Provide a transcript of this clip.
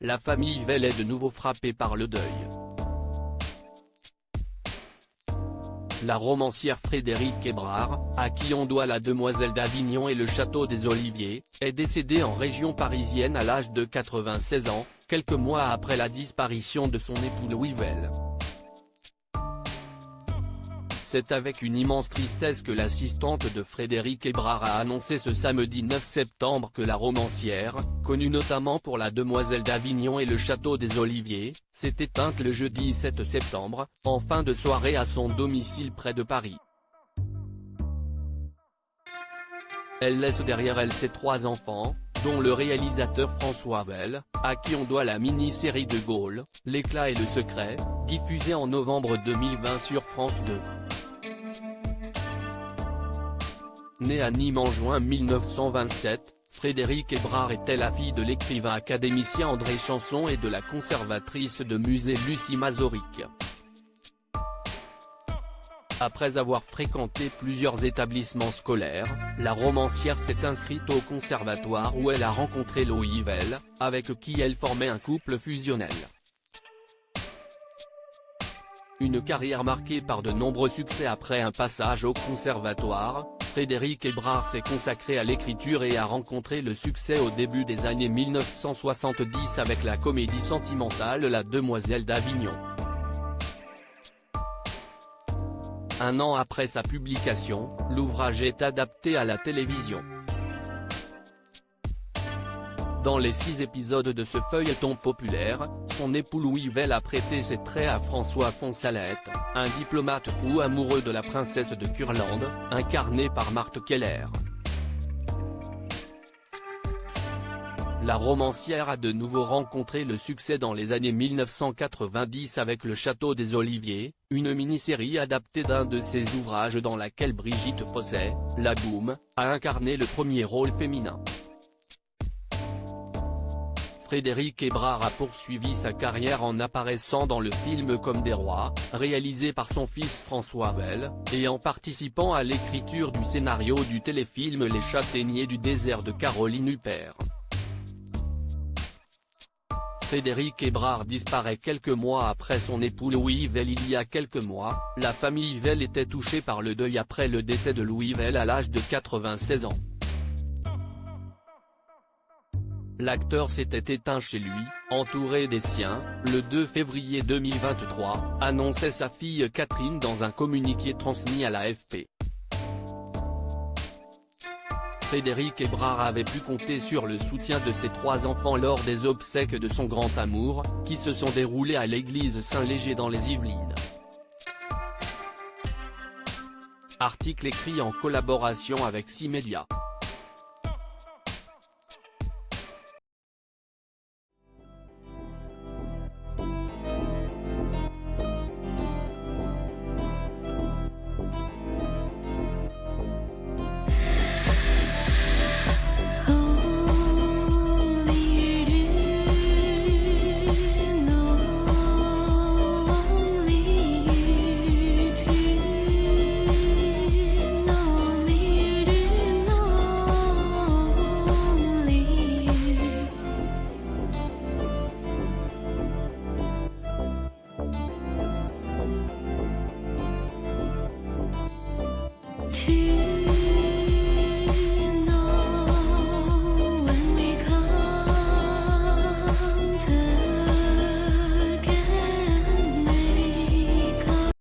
la famille Well est de nouveau frappée par le deuil. La romancière Frédérique Hébrard, à qui on doit La Demoiselle d'Avignon et le Château des Oliviers, est décédée en région parisienne à l'âge de 96 ans, quelques mois après la disparition de son époux Louis Well. C'est avec une immense tristesse que l'assistante de Frédérique Hébrard a annoncé ce samedi 9 septembre que la romancière, connue notamment pour La Demoiselle d'Avignon et le Château des Oliviers, s'est éteinte le jeudi 7 septembre, en fin de soirée à son domicile près de Paris. Elle laisse derrière elle ses 3 enfants, dont le réalisateur François Well, à qui on doit la mini-série De Gaulle, l'éclat et le secret, diffusée en novembre 2020 sur France 2. Née à Nîmes en juin 1927, Frédérique Hébrard était la fille de l'écrivain académicien André Chanson et de la conservatrice de musée Lucie Mazorik. Après avoir fréquenté plusieurs établissements scolaires, la romancière s'est inscrite au conservatoire où elle a rencontré Louis Well, avec qui elle formait un couple fusionnel. Une carrière marquée par de nombreux succès après un passage au conservatoire, Frédérique Hébrard s'est consacrée à l'écriture et a rencontré le succès au début des années 1970 avec la comédie sentimentale La Demoiselle d'Avignon. Un an après sa publication, l'ouvrage est adapté à la télévision. Dans les 6 épisodes de ce feuilleton populaire, son époux Louis Well a prêté ses traits à François Fonsalette, un diplomate fou amoureux de la princesse de Curlande, incarné par Marthe Keller. La romancière a de nouveau rencontré le succès dans les années 1990 avec Le Château des Oliviers, une mini-série adaptée d'un de ses ouvrages dans laquelle Brigitte Fossey, la Goum, a incarné le premier rôle féminin. Frédérique Hébrard a poursuivi sa carrière en apparaissant dans le film Comme des rois, réalisé par son fils François Well, et en participant à l'écriture du scénario du téléfilm Les Châtaigniers du désert de Caroline Huppert. Frédérique Hébrard disparaît quelques mois après son époux Louis Well. Il y a quelques mois, la famille Well était touchée par le deuil après le décès de Louis Well à l'âge de 96 ans. L'acteur s'était éteint chez lui, entouré des siens, le 2 février 2023, annonçait sa fille Catherine dans un communiqué transmis à l'AFP. Frédérique Hébrard avait pu compter sur le soutien de ses 3 enfants lors des obsèques de son grand amour, qui se sont déroulées à l'église Saint-Léger dans les Yvelines. Article écrit en collaboration avec 6 médias. To